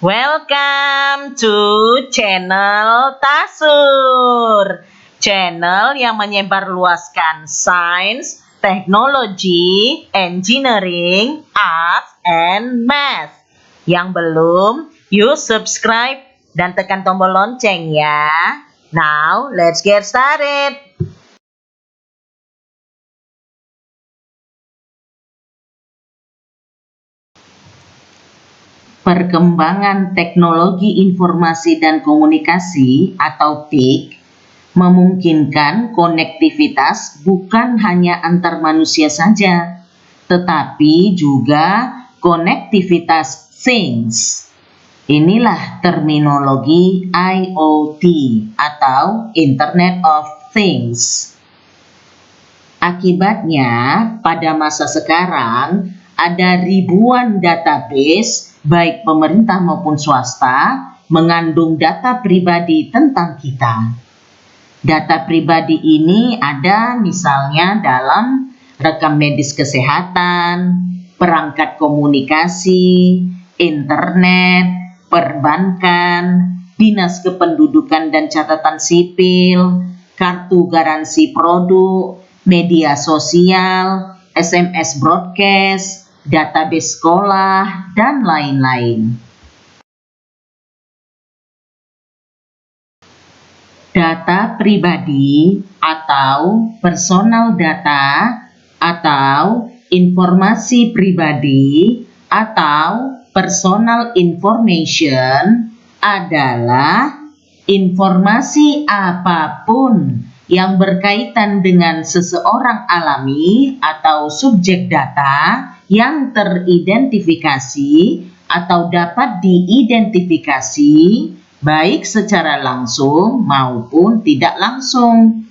Welcome to channel Tasur, channel yang menyebarluaskan sains, teknologi, engineering, art, and math. Yang belum, you subscribe dan tekan tombol lonceng ya. Now, let's get started. Perkembangan teknologi informasi dan komunikasi atau TIK memungkinkan konektivitas bukan hanya antar manusia saja, tetapi juga konektivitas things. Inilah terminologi IoT atau Internet of Things. Akibatnya, pada masa sekarang ada ribuan database baik pemerintah maupun swasta mengandung data pribadi tentang kita. Data pribadi ini ada misalnya dalam rekam medis kesehatan, perangkat komunikasi, internet, perbankan, dinas kependudukan dan catatan sipil, kartu garansi produk, media sosial, SMS broadcast, database sekolah, dan lain-lain. Data pribadi atau personal data atau informasi pribadi atau personal information adalah informasi apapun yang berkaitan dengan seseorang alami atau subjek data yang teridentifikasi atau dapat diidentifikasi baik secara langsung maupun tidak langsung.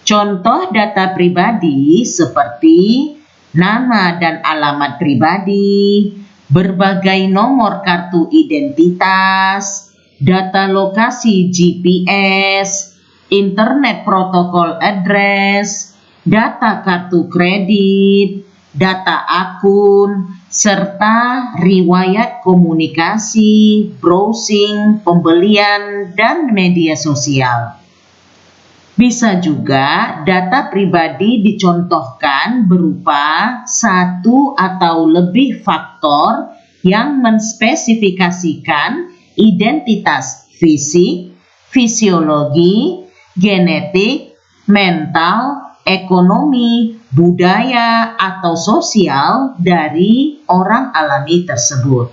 Contoh data pribadi seperti nama dan alamat pribadi, berbagai nomor kartu identitas, data lokasi GPS, internet protokol address, data kartu kredit, data akun, serta riwayat komunikasi, browsing, pembelian, dan media sosial. Bisa juga data pribadi dicontohkan berupa satu atau lebih faktor yang menspesifikasikan identitas fisik, fisiologi, genetik, mental, ekonomi, budaya, atau sosial dari orang alami tersebut.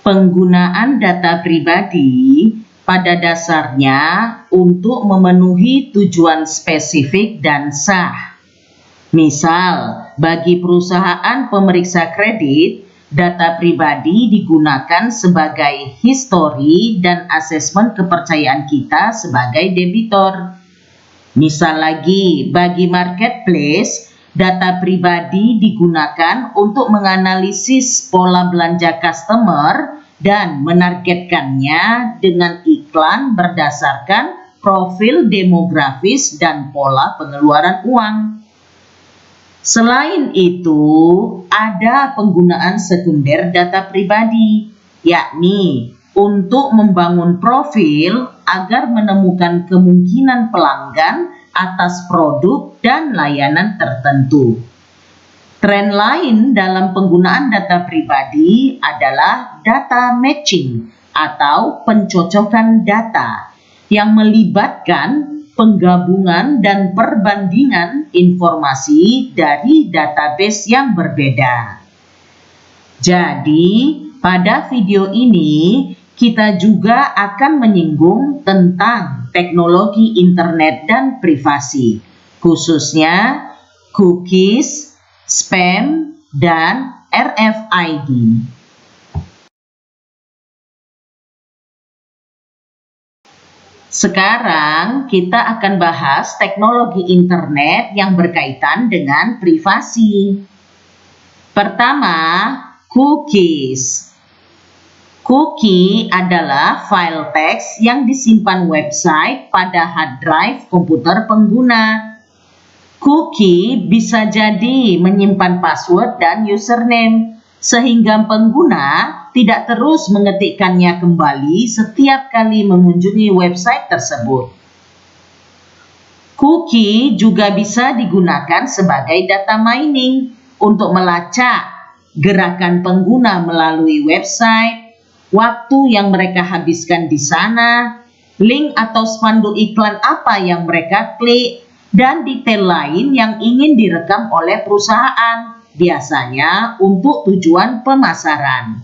Penggunaan data pribadi pada dasarnya untuk memenuhi tujuan spesifik dan sah. Misal, bagi perusahaan pemeriksa kredit, data pribadi digunakan sebagai histori dan asesmen kepercayaan kita sebagai debitor. Misal lagi, bagi marketplace, data pribadi digunakan untuk menganalisis pola belanja customer dan menargetkannya dengan iklan berdasarkan profil demografis dan pola pengeluaran uang. Selain itu, ada penggunaan sekunder data pribadi, yakni untuk membangun profil agar menemukan kemungkinan pelanggan atas produk dan layanan tertentu. Tren lain dalam penggunaan data pribadi adalah data matching atau pencocokan data yang melibatkan penggabungan dan perbandingan informasi dari database yang berbeda. Jadi, pada video ini kita juga akan menyinggung tentang teknologi internet dan privasi, khususnya cookies, spam, dan RFID. Sekarang kita akan bahas teknologi internet yang berkaitan dengan privasi. Pertama, cookies. Cookie adalah file teks yang disimpan website pada hard drive komputer pengguna. Cookie bisa jadi menyimpan password dan username, sehingga pengguna tidak terus mengetikkannya kembali setiap kali mengunjungi website tersebut. Cookie juga bisa digunakan sebagai data mining untuk melacak gerakan pengguna melalui website, waktu yang mereka habiskan di sana, link atau spanduk iklan apa yang mereka klik, dan detail lain yang ingin direkam oleh perusahaan, biasanya untuk tujuan pemasaran.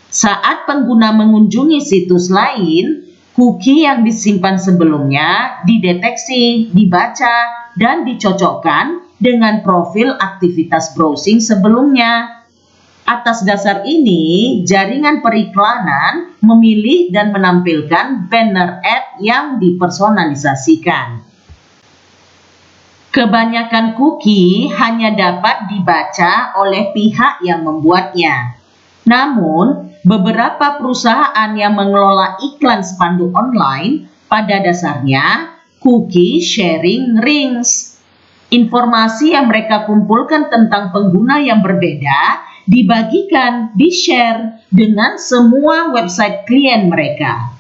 Saat pengguna mengunjungi situs lain, cookie yang disimpan sebelumnya dideteksi, dibaca, dan dicocokkan dengan profil aktivitas browsing sebelumnya. Atas dasar ini, jaringan periklanan memilih dan menampilkan banner ad yang dipersonalisasikan. Kebanyakan cookie hanya dapat dibaca oleh pihak yang membuatnya. Namun, beberapa perusahaan yang mengelola iklan spanduk online pada dasarnya cookie sharing rings. Informasi yang mereka kumpulkan tentang pengguna yang berbeda dibagikan, di-share dengan semua website klien mereka.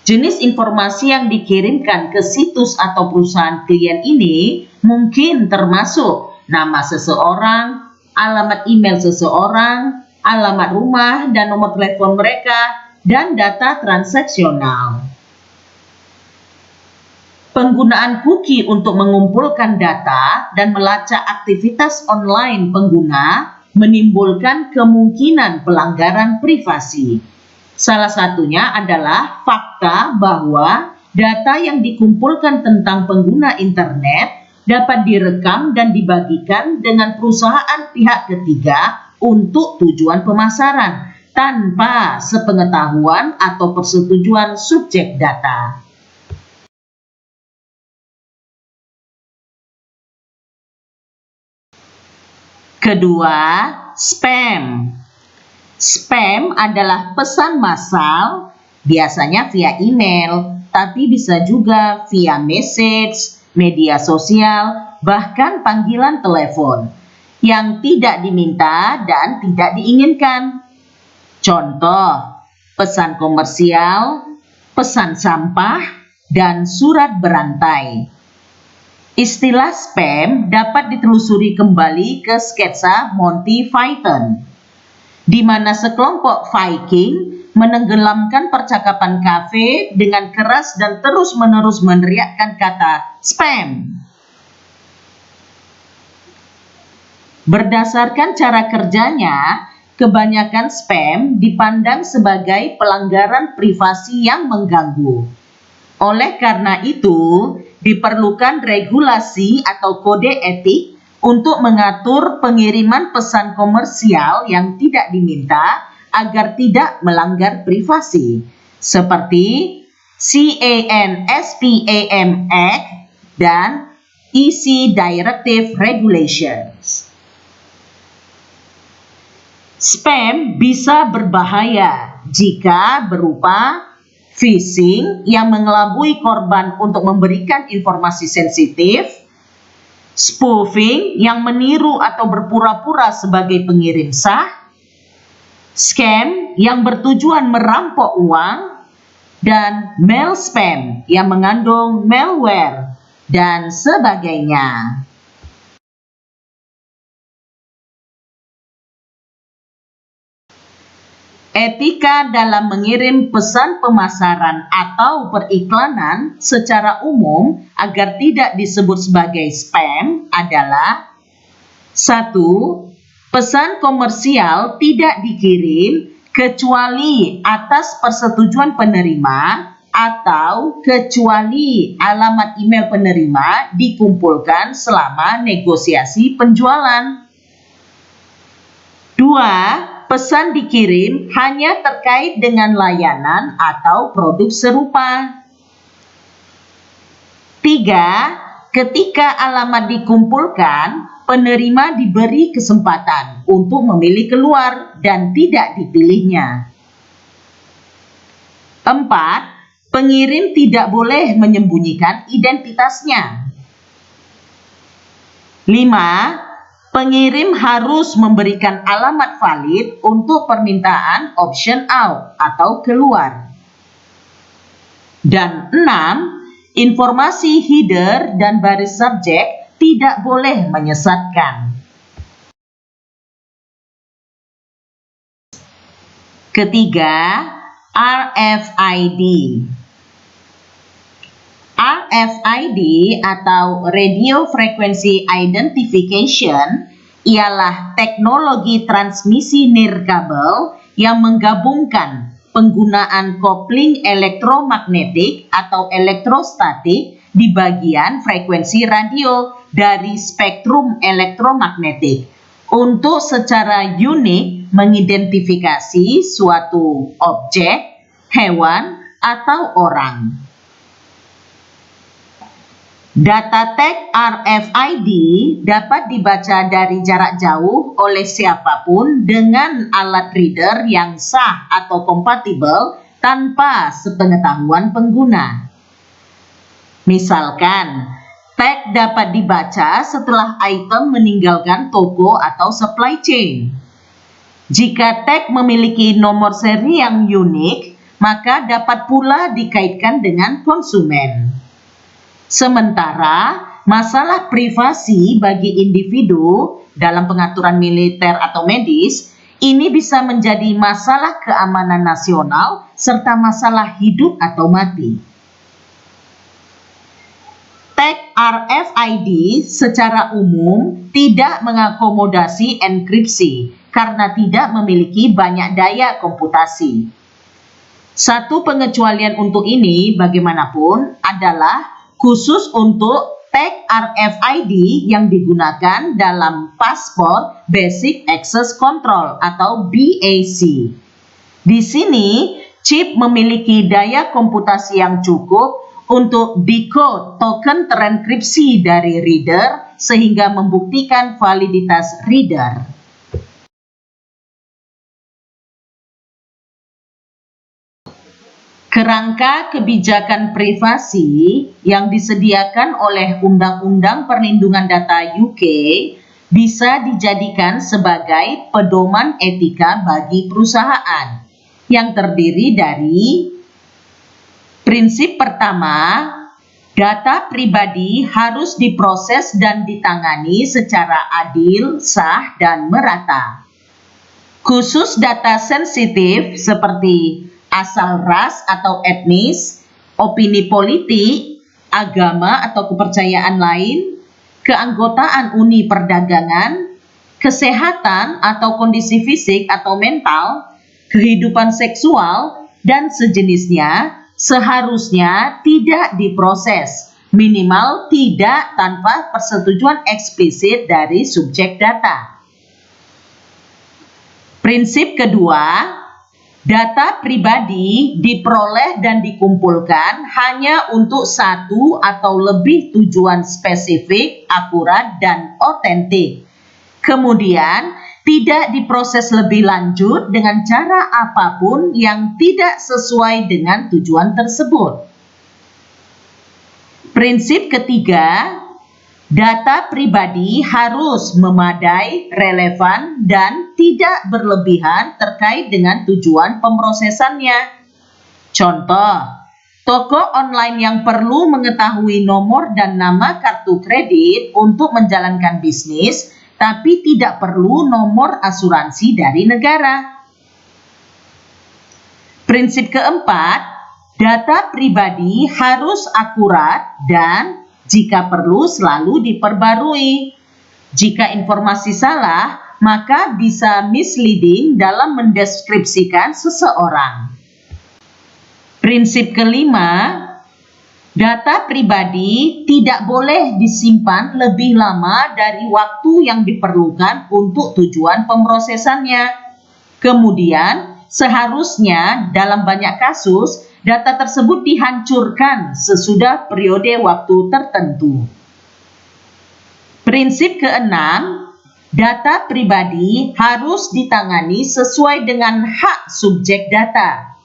Jenis informasi yang dikirimkan ke situs atau perusahaan klien ini mungkin termasuk nama seseorang, alamat email seseorang, alamat rumah dan nomor telepon mereka, dan data transaksional. Penggunaan cookie untuk mengumpulkan data dan melacak aktivitas online pengguna menimbulkan kemungkinan pelanggaran privasi. Salah satunya adalah fakta bahwa data yang dikumpulkan tentang pengguna internet dapat direkam dan dibagikan dengan perusahaan pihak ketiga untuk tujuan pemasaran tanpa sepengetahuan atau persetujuan subjek data. Kedua, spam. Spam adalah pesan massal, biasanya via email, tapi bisa juga via message, media sosial, bahkan panggilan telepon, yang tidak diminta dan tidak diinginkan. Contoh, pesan komersial, pesan sampah, dan surat berantai. Istilah spam dapat ditelusuri kembali ke sketsa Monty Python, di mana sekelompok Viking menenggelamkan percakapan kafe dengan keras dan terus-menerus meneriakkan kata spam. Berdasarkan cara kerjanya, kebanyakan spam dipandang sebagai pelanggaran privasi yang mengganggu. Oleh karena itu, diperlukan regulasi atau kode etik untuk mengatur pengiriman pesan komersial yang tidak diminta agar tidak melanggar privasi, seperti CAN-SPAM Act dan EC Directive Regulations. Spam bisa berbahaya jika berupa phishing yang mengelabui korban untuk memberikan informasi sensitif, spoofing yang meniru atau berpura-pura sebagai pengirim sah, scam yang bertujuan merampok uang, dan mail spam yang mengandung malware, dan sebagainya. Etika dalam mengirim pesan pemasaran atau periklanan secara umum agar tidak disebut sebagai spam adalah: 1. Pesan komersial tidak dikirim kecuali atas persetujuan penerima atau kecuali alamat email penerima dikumpulkan selama negosiasi penjualan. 2. Pesan dikirim hanya terkait dengan layanan atau produk serupa. 3. Ketika alamat dikumpulkan, penerima diberi kesempatan untuk memilih keluar dan tidak dipilihnya. 4. Pengirim tidak boleh menyembunyikan identitasnya. 5. Pengirim harus memberikan alamat valid untuk permintaan option out atau keluar. Dan 6, informasi header dan baris subjek tidak boleh menyesatkan. Ketiga, RFID. RFID atau Radio Frequency Identification ialah teknologi transmisi nirkabel yang menggabungkan penggunaan kopling elektromagnetik atau elektrostatik di bagian frekuensi radio dari spektrum elektromagnetik untuk secara unik mengidentifikasi suatu objek, hewan, atau orang. Data tag RFID dapat dibaca dari jarak jauh oleh siapapun dengan alat reader yang sah atau kompatibel tanpa sepengetahuan pengguna. Misalkan, tag dapat dibaca setelah item meninggalkan toko atau supply chain. Jika tag memiliki nomor seri yang unik, maka dapat pula dikaitkan dengan konsumen. Sementara, masalah privasi bagi individu dalam pengaturan militer atau medis, ini bisa menjadi masalah keamanan nasional serta masalah hidup atau mati. Tag RFID secara umum tidak mengakomodasi enkripsi karena tidak memiliki banyak daya komputasi. Satu pengecualian untuk ini bagaimanapun adalah khusus untuk tag RFID yang digunakan dalam Passport Basic Access Control atau BAC. Di sini, chip memiliki daya komputasi yang cukup untuk decode token terenkripsi dari reader sehingga membuktikan validitas reader. Kerangka kebijakan privasi yang disediakan oleh Undang-Undang Perlindungan Data UK bisa dijadikan sebagai pedoman etika bagi perusahaan yang terdiri dari prinsip pertama, data pribadi harus diproses dan ditangani secara adil, sah, dan merata. Khusus data sensitif seperti asal ras atau etnis, opini politik, agama atau kepercayaan lain, keanggotaan uni perdagangan, kesehatan atau kondisi fisik atau mental, kehidupan seksual, dan sejenisnya seharusnya tidak diproses, minimal tidak tanpa persetujuan eksplisit dari subjek data. Prinsip kedua, data pribadi diperoleh dan dikumpulkan hanya untuk satu atau lebih tujuan spesifik, akurat, dan otentik. Kemudian, tidak diproses lebih lanjut dengan cara apapun yang tidak sesuai dengan tujuan tersebut. Prinsip ketiga, data pribadi harus memadai, relevan, dan tidak berlebihan terkait dengan tujuan pemrosesannya. Contoh, toko online yang perlu mengetahui nomor dan nama kartu kredit untuk menjalankan bisnis, tapi tidak perlu nomor asuransi dari negara. Prinsip keempat, data pribadi harus akurat dan jika perlu selalu diperbarui. Jika informasi salah, maka bisa misleading dalam mendeskripsikan seseorang. Prinsip kelima, data pribadi tidak boleh disimpan lebih lama dari waktu yang diperlukan untuk tujuan pemrosesannya. Kemudian, seharusnya dalam banyak kasus, data tersebut dihancurkan sesudah periode waktu tertentu. Prinsip keenam, data pribadi harus ditangani sesuai dengan hak subjek data.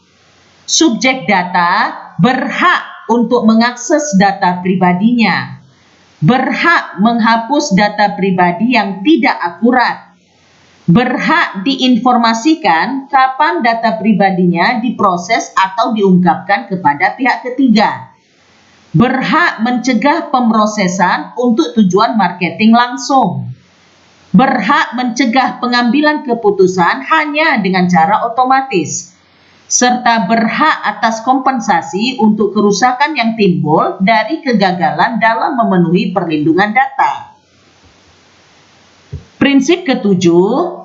Subjek data berhak untuk mengakses data pribadinya. berhak menghapus data pribadi yang tidak akurat, berhak diinformasikan kapan data pribadinya diproses atau diungkapkan kepada pihak ketiga, berhak mencegah pemrosesan untuk tujuan marketing langsung, berhak mencegah pengambilan keputusan hanya dengan cara otomatis, serta berhak atas kompensasi untuk kerusakan yang timbul dari kegagalan dalam memenuhi perlindungan data. Prinsip ketujuh,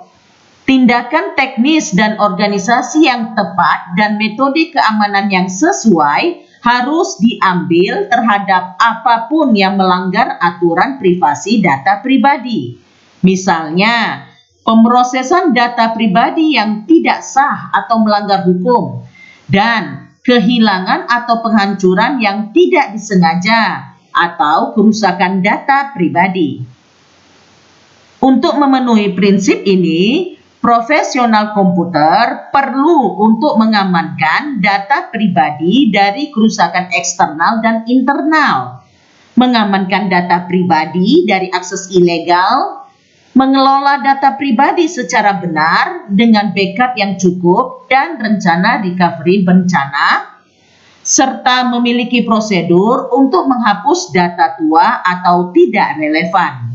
tindakan teknis dan organisasi yang tepat dan metode keamanan yang sesuai harus diambil terhadap apapun yang melanggar aturan privasi data pribadi. Misalnya, pemrosesan data pribadi yang tidak sah atau melanggar hukum, dan kehilangan atau penghancuran yang tidak disengaja atau kerusakan data pribadi. Untuk memenuhi prinsip ini, profesional komputer perlu untuk mengamankan data pribadi dari kerusakan eksternal dan internal, mengamankan data pribadi dari akses ilegal, mengelola data pribadi secara benar dengan backup yang cukup dan rencana recovery bencana, serta memiliki prosedur untuk menghapus data tua atau tidak relevan.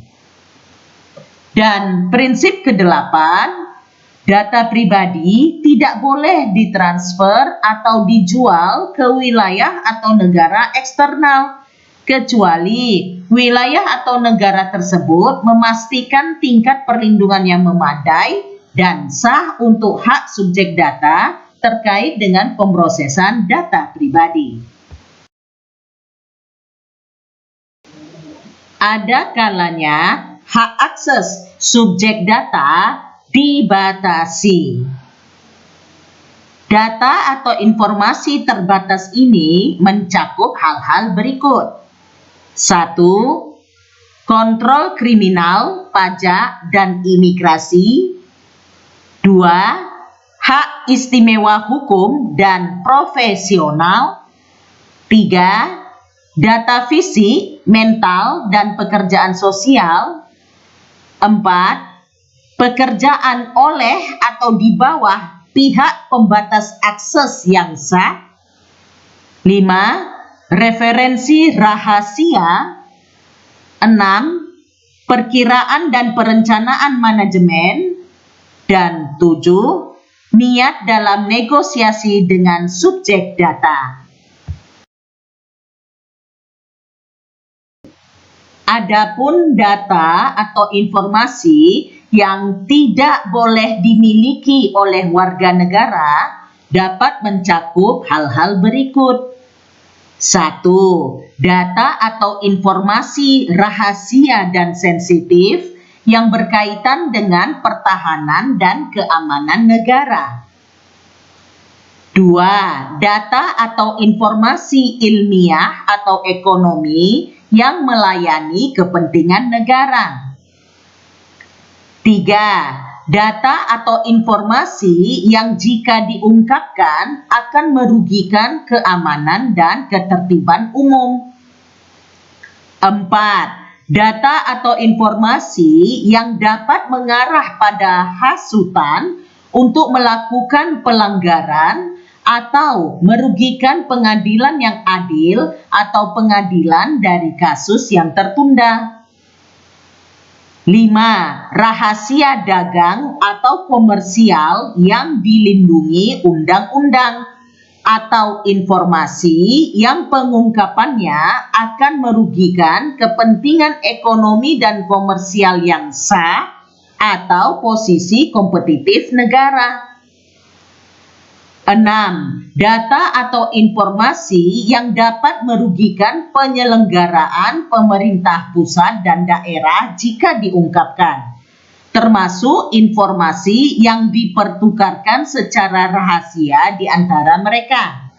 Dan prinsip kedelapan, data pribadi tidak boleh ditransfer atau dijual ke wilayah atau negara eksternal, kecuali wilayah atau negara tersebut memastikan tingkat perlindungan yang memadai dan sah untuk hak subjek data terkait dengan pemrosesan data pribadi. Ada kalanya hak akses subjek data dibatasi. Data atau informasi terbatas ini mencakup hal-hal berikut. 1. Kontrol kriminal, pajak, dan imigrasi. 2. Hak istimewa hukum dan profesional. 3. Data fisik, mental, dan pekerjaan sosial. 4. Pekerjaan oleh atau di bawah pihak pembatas akses yang sah. 5. Referensi rahasia. 6. Perkiraan dan perencanaan manajemen. Dan 7. Niat dalam negosiasi dengan subjek data. Adapun data atau informasi yang tidak boleh dimiliki oleh warga negara dapat mencakup hal-hal berikut. 1. Data atau informasi rahasia dan sensitif yang berkaitan dengan pertahanan dan keamanan negara. 2. Data atau informasi ilmiah atau ekonomi yang melayani kepentingan negara. 3. Data atau informasi yang jika diungkapkan akan merugikan keamanan dan ketertiban umum. 4. Data atau informasi yang dapat mengarah pada hasutan untuk melakukan pelanggaran atau merugikan pengadilan yang adil atau pengadilan dari kasus yang tertunda. 5. Rahasia dagang atau komersial yang dilindungi undang-undang atau informasi yang pengungkapannya akan merugikan kepentingan ekonomi dan komersial yang sah atau posisi kompetitif negara. 6. Data atau informasi yang dapat merugikan penyelenggaraan pemerintah pusat dan daerah jika diungkapkan, termasuk informasi yang dipertukarkan secara rahasia di antara mereka.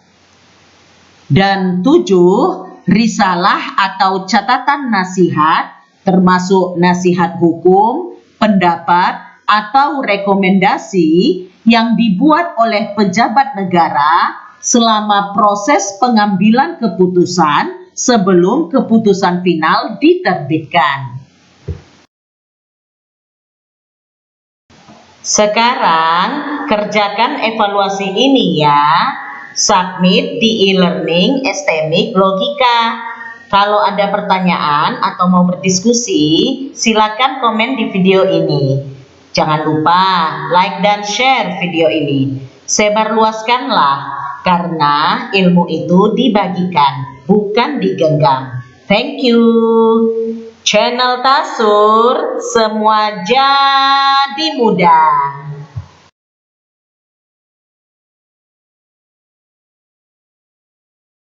Dan 7. Risalah atau catatan nasihat, termasuk nasihat hukum, pendapat, atau rekomendasi yang dibuat oleh pejabat negara selama proses pengambilan keputusan sebelum keputusan final diterbitkan. Sekarang kerjakan evaluasi ini ya. Submit di e-learning STMIC Logika. Kalau ada pertanyaan atau mau berdiskusi, silakan komen di video ini. Jangan lupa like dan share video ini. Sebarluaskanlah, karena ilmu itu dibagikan, bukan digenggam. Thank you. Channel Tasur, semua jadi mudah.